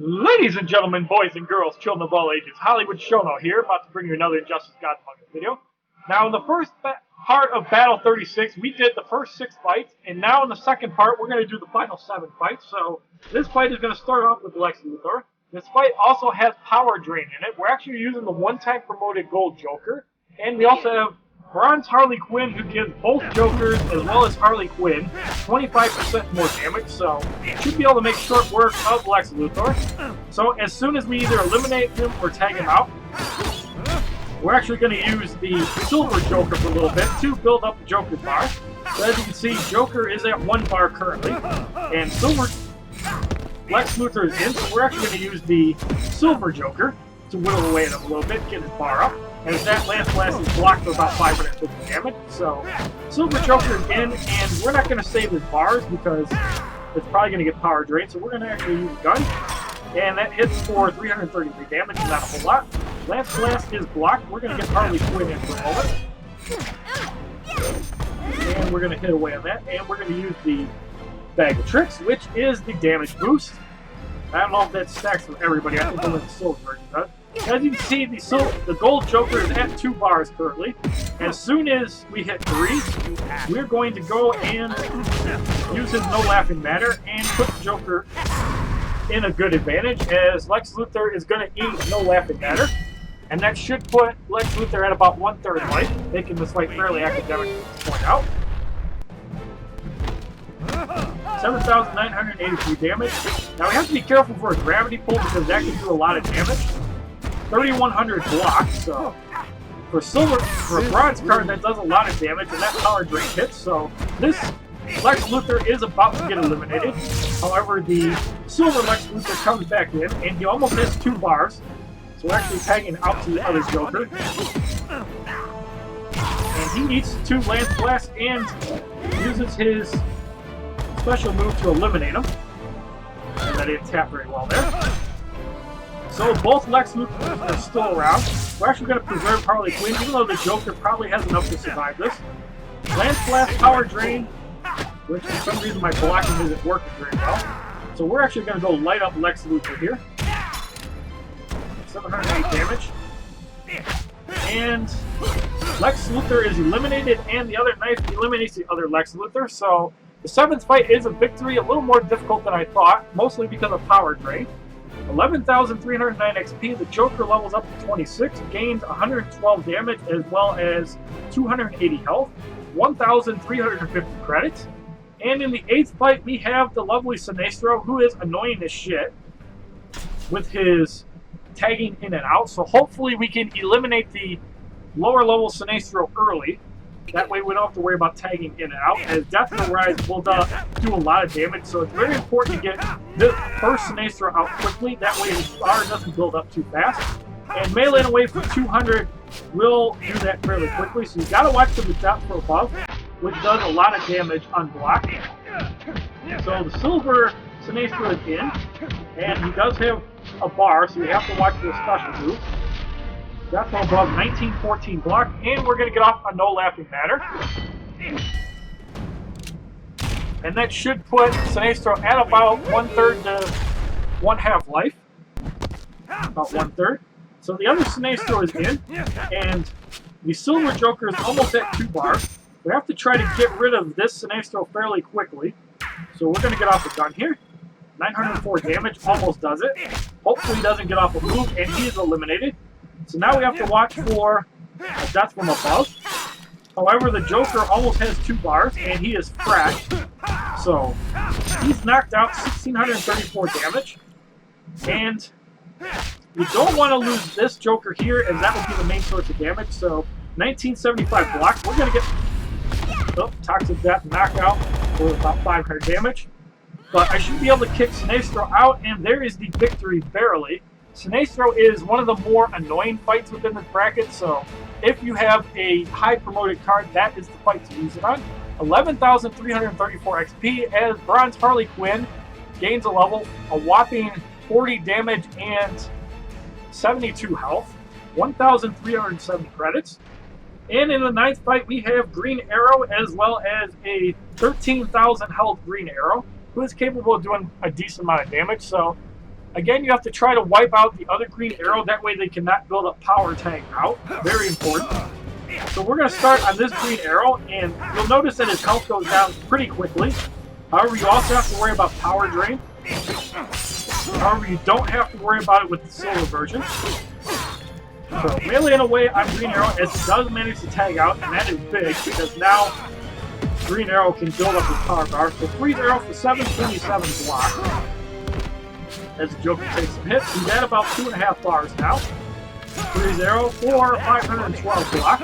Ladies and gentlemen, boys and girls, children of all ages, Hollywood BShornock here, about to bring you another Injustice Gods Manga video. Now, in the first part of Battle 36, we did the first 6 fights, and now in the second part, we're going to do the final 7 fights. So, this fight is going to start off with Lex Luthor. This fight also has Power Drain in it. We're actually using the one-time promoted Gold Joker, and we also have Bronze Harley Quinn, who gives both Jokers, as well as Harley Quinn, 25% more damage, so should be able to make short work of Lex Luthor. So as soon as we either eliminate him or tag him out, we're actually going to use the Silver Joker for a little bit to build up the Joker bar. So as you can see, Joker is at 1 bar currently, and Lex Luthor is in, so we're actually going to use the Silver Joker to whittle away at him a little bit, get his bar up. And that last blast is blocked for about 550 damage. So, Silver Joker is in, and we're not going to save his bars because it's probably going to get power drained. So we're going to actually use a gun. And that hits for 333 damage, not a whole lot. Last blast is blocked. We're going to get Harley Quinn in for a moment. And we're going to hit away on that. And we're going to use the Bag of Tricks, which is the damage boost. I don't know if that stacks for everybody. I think only the silver version does. As you can see, the Gold Joker is at 2 bars currently. As soon as we hit 3, we're going to go and use his No Laughing Matter and put the Joker in a good advantage, as Lex Luthor is going to eat No Laughing Matter. And that should put Lex Luthor at about 1/3 life, making this fight fairly academic to point out. 7,983 damage. Now we have to be careful for a gravity pull because that can do a lot of damage. 3,100 block, so for a bronze card that does a lot of damage, and that power drain hits, so this Lex Luthor is about to get eliminated. However, the silver Lex Luthor comes back in, and he almost has 2 bars, so we're actually tagging out to the other Joker. And he eats 2 Lance Blasts and uses his special move to eliminate him. And that didn't tap very well there. So both Lex Luthors are still around. We're actually going to preserve Harley Quinn, even though the Joker probably has enough to survive this. Lance Blast, Power Drain, which for some reason my blocking isn't working very well. So we're actually going to go light up Lex Luthor here. 708 damage. And Lex Luthor is eliminated, and the other knife eliminates the other Lex Luthor. So the 7th fight is a victory, a little more difficult than I thought, mostly because of Power Drain. 11,309 XP, the Joker levels up to 26, gains 112 damage as well as 280 health, 1,350 credits. And in the 8th fight, we have the lovely Sinestro, who is annoying as shit with his tagging in and out. So hopefully we can eliminate the lower level Sinestro early. That way we don't have to worry about tagging in and out, as Death and Rise will do a lot of damage, so it's very important to get the first Sinestro out quickly, that way his bar doesn't build up too fast. And melee away for 200 will do that fairly quickly, so you gotta watch for the Death from above, which does a lot of damage unblocked. So the silver Sinestro is in, and he does have a bar, so you have to watch for the special move. That's all above 1914 block, and we're going to get off a No Laughing Matter. And that should put Sinestro at about 1/3 to 1/2 life. About 1/3. So the other Sinestro is in, and the Silver Joker is almost at 2 bars. We have to try to get rid of this Sinestro fairly quickly. So we're going to get off the gun here. 904 damage, almost does it. Hopefully he doesn't get off a move, and he is eliminated. So now we have to watch for a Death from above. However, the Joker almost has 2 bars, and he is fracked. So he's knocked out 1,634 damage. And you don't want to lose this Joker here, as that would be the main source of damage. So 1975 block. We're going to get Toxic Death knockout for about 500 damage. But I should be able to kick Sinestro out, and there is the victory barely. Sinestro is one of the more annoying fights within this bracket, so if you have a high promoted card, that is the fight to use it on. 11,334 XP, as Bronze Harley Quinn gains a level, a whopping 40 damage and 72 health, 1,370 credits. And in the 9th fight, we have Green Arrow, as well as a 13,000 health Green Arrow, who is capable of doing a decent amount of damage. So Again, you have to try to wipe out the other green arrow. That way they cannot build up power tag out. Very important. So we're going to start on this green arrow, and you'll notice that his health goes down pretty quickly. However, you also have to worry about power drain. However, you don't have to worry about it with the silver version. So meleeing away on green arrow as it does manage to tag out, and that is big because now green arrow can build up his power bar. So freeze arrow for 727 block. As the Joker takes some hits, he's at about 2.5 bars now. Freeze arrow for 512 block.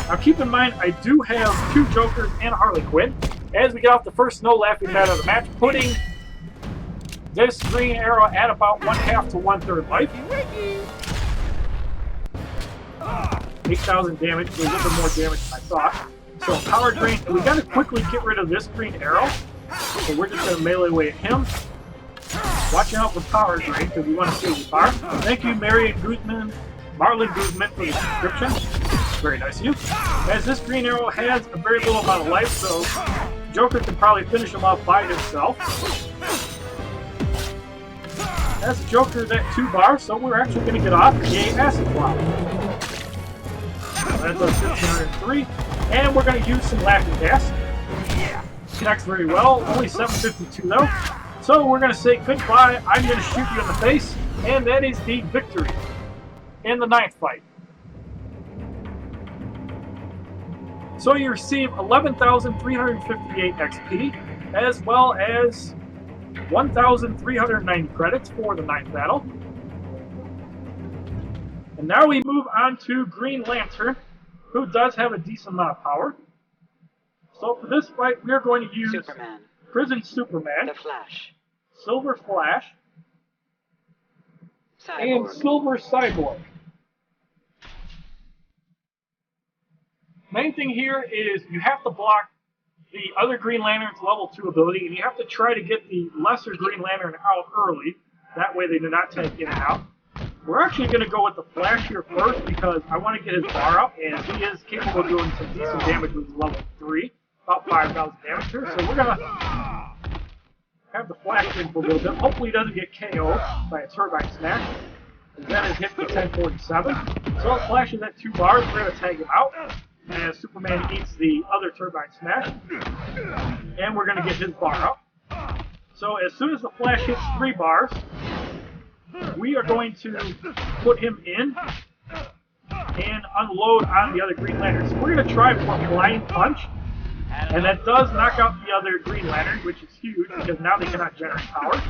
Now keep in mind, I do have 2 Jokers and a Harley Quinn. As we get off the first snow laughing mat of the match, putting this green arrow at about 1/2 to 1/3 life. 8,000 damage, so a little bit more damage than I thought. So power drain, we gotta quickly get rid of this green arrow. So we're just gonna melee away at him. Watching out for power drain because we want to save the bar. Thank you, Marlon Guzman, for the subscription. Very nice of you. As this green arrow has a very little amount of life, so Joker can probably finish him off by himself. As the Joker's at 2 bars, so we're actually going to get off a acid cloud. That's a 1503, and we're going to use some laughing gas. Connects very well, only 752 though. So we're going to say goodbye, I'm going to shoot you in the face, and that is the victory in the 9th fight. So you receive 11,358 XP, as well as 1,390 credits for the 9th battle. And now we move on to Green Lantern, who does have a decent amount of power. So for this fight, we are going to use Superman. Prison Superman, The Flash. Silver Flash, Cyborg. and Silver Cyborg. Main thing here is you have to block the other Green Lantern's level 2 ability, and you have to try to get the lesser Green Lantern out early. That way they do not take in and out. We're actually going to go with the Flash here first because I want to get his bar up, and he is capable of doing some decent damage with level 3. About 5,000 damage here, so we're going to have the Flash in for a little bit. Hopefully he doesn't get KO'd by a turbine smash. And then is hit for 1047. So the Flash is at 2 bars. We're going to tag him out as Superman eats the other turbine smash. And we're going to get his bar up. So as soon as the Flash hits 3 bars, we are going to put him in and unload on the other Green Lantern. So we're going to try for Blind Punch. And that does knock out the other Green Lantern, which is huge because now they cannot generate power.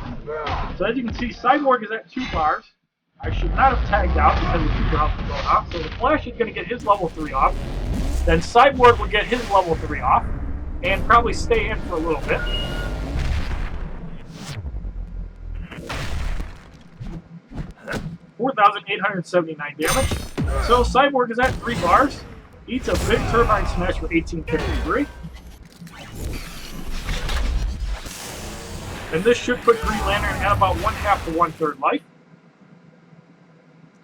So as you can see, Cyborg is at 2 bars. I should not have tagged out because the super health is going off. So the Flash is going to get his level 3 off. Then Cyborg will get his level 3 off and probably stay in for a little bit. $4,879 damage. So Cyborg is at 3 bars. Eats a big turbine smash for 1853. And this should put Green Lantern at about 1/2 to 1/3 life.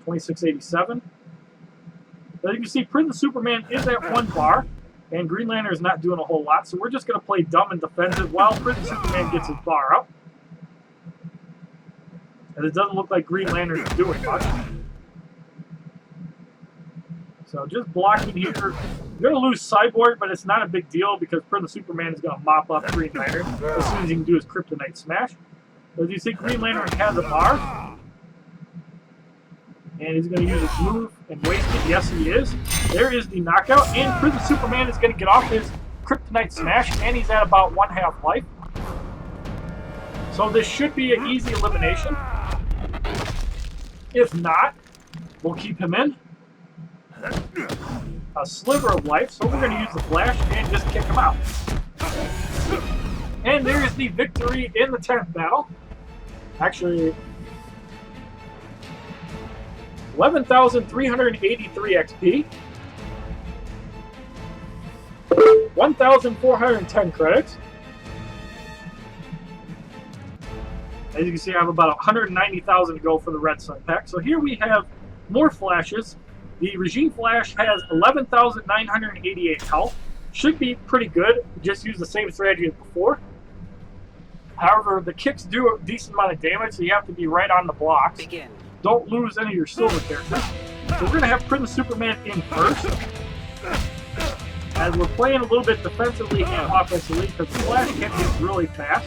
2687. As you can see, Prison Superman is at 1 bar, and Green Lantern is not doing a whole lot, so we're just going to play dumb and defensive while Prison Superman gets his bar up. And it doesn't look like Green Lantern is doing much. So just blocking here. You're going to lose Cyborg, but it's not a big deal because Prison Superman is going to mop up Green Lantern as soon as he can do his Kryptonite Smash. So as you see, Green Lantern has a bar. And he's going to use his move and waste it. Yes, he is. There is the knockout. And Prison Superman is going to get off his Kryptonite Smash, and he's at about 1/2 life. So this should be an easy elimination. If not, we'll keep him in. A sliver of life, so we're going to use the Flash and just kick him out. And there's the victory in the 10th battle. Actually, 11,383 XP. 1,410 credits. As you can see, I have about 190,000 to go for the Red Sun pack. So here we have more Flashes. The Regime Flash has 11,988 health. Should be pretty good. Just use the same strategy as before. However, the kicks do a decent amount of damage, so you have to be right on the blocks. Begin. Don't lose any of your silver characters. So we're going to have Prince Superman in first, as we're playing a little bit defensively and offensively, because the Flash kick is really fast.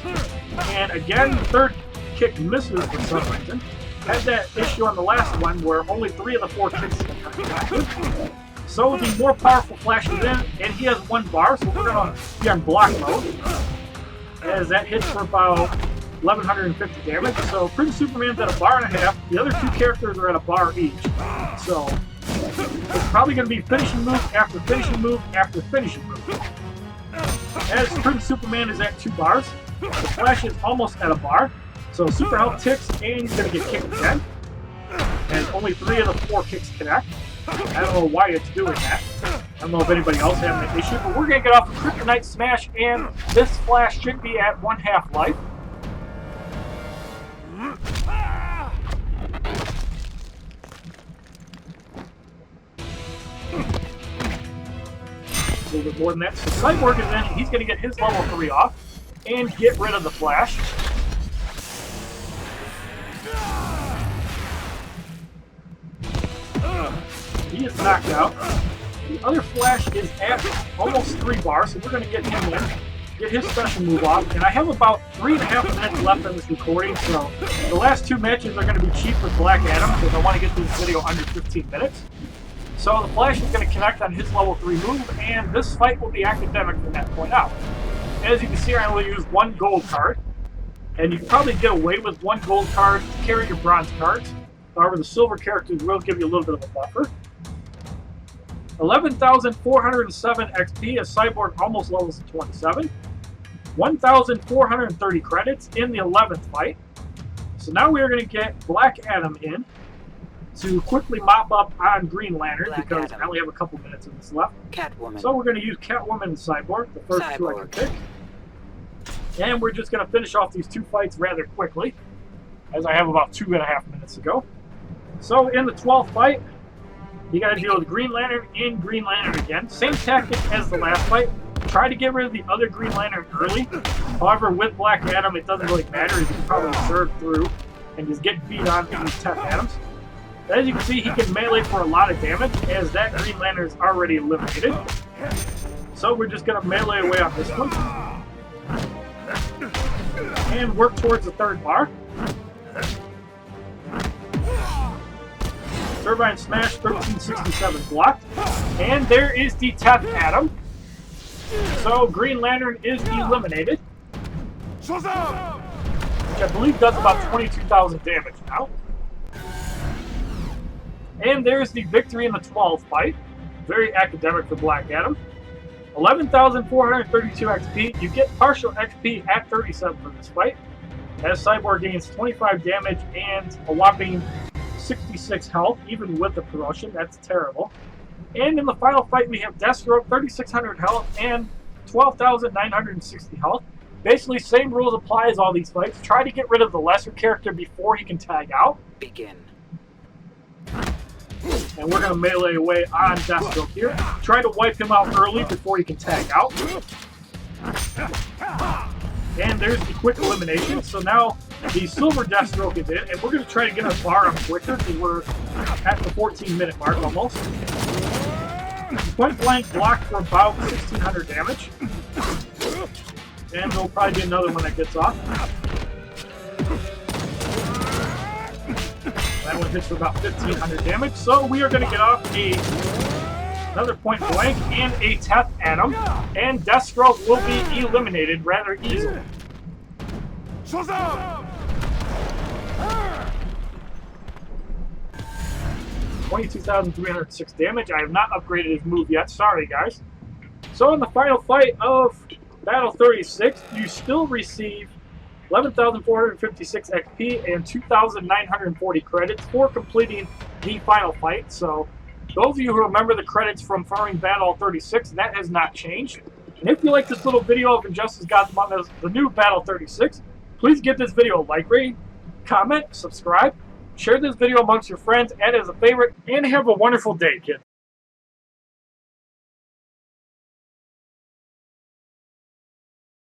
And again, the third kick misses for some reason. Had that issue on the last one where only 3 of the 4 kicks are connected. So the more powerful Flash is in, and he has 1 bar, so we're going to be on block mode, as that hits for about 1150 damage. So Prince Superman's at a bar and a half. The other 2 characters are at a bar each. So it's probably going to be finishing move after finishing move after finishing move. As Prince Superman is at 2 bars, the Flash is almost at a bar. So super health ticks, and he's going to get kicked again. And only 3 of the 4 kicks connect. I don't know why it's doing that. I don't know if anybody else has that issue, but we're going to get off a Kryptonite Smash, and this Flash should be at 1/2 life. A little bit more than that. So Cyborg is in, he's going to get his level 3 off and get rid of the Flash. He is knocked out. The other Flash is at almost 3 bars, so we're going to get him in, get his special move off. And I have about 3.5 minutes left on this recording, so the last 2 matches are going to be cheap with Black Adam, because I want to get this video under 15 minutes. So the Flash is going to connect on his level 3 move, and this fight will be academic from that point out. As you can see, I only use 1 gold card, and you can probably get away with 1 gold card to carry your bronze cards. However, the silver characters will give you a little bit of a buffer. 11,407 XP as Cyborg almost levels to 27. 1,430 credits in the 11th fight. So now we are going to get Black Adam in to quickly mop up on Green Lantern, because I only have a couple minutes of this left. Catwoman. So we're going to use Catwoman and Cyborg, the first 2 I can pick. And we're just going to finish off these 2 fights rather quickly, as I have about 2.5 minutes to go. So in the 12th fight, you got to deal with Green Lantern and Green Lantern again. Same tactic as the last fight. Try to get rid of the other Green Lantern early. However, with Black Adam, it doesn't really matter, as you can probably observe through and just get beat on in these tough Adams. As you can see, he can melee for a lot of damage, as that Green Lantern is already eliminated. So we're just going to melee away on this one. And work towards the 3rd bar. Turbine Smash 1367 blocked. And there is the 10th Atom. So Green Lantern is eliminated, which I believe does about 22,000 damage now. And there's the victory in the 12th fight. Very academic for Black Adam. 11,432 XP. You get partial XP at 37 for this fight, as Cyborg gains 25 damage and a whopping 66 health, even with the promotion. That's terrible. And in the final fight, we have Deathstroke, 3,600 health and 12,960 health. Basically, same rules apply as all these fights. Try to get rid of the lesser character before he can tag out. Begin. And we're going to melee away on Deathstroke here. Try to wipe him out early before he can tag out. And there's the quick elimination. So now the Silver Deathstroke is in, and we're going to try to get our bar up quicker, because we're at the 14-minute mark almost. Point blank blocked for about 1,600 damage. And there'll probably be another one that gets off. That one hits for about 1,500 damage. So we are going to get off another point blank and a 10th Atom. And Deathstroke will be eliminated rather easily. 22,306 damage. I have not upgraded his move yet. Sorry, guys. So in the final fight of Battle 36, you still receive 11,456 XP and 2,940 credits for completing the final fight. So those of you who remember the credits from farming Battle 36, that has not changed. And if you like this little video of Injustice Gods Among Us, the new Battle 36, please give this video a like rating, comment, subscribe, share this video amongst your friends, add as a favorite, and have a wonderful day, kids.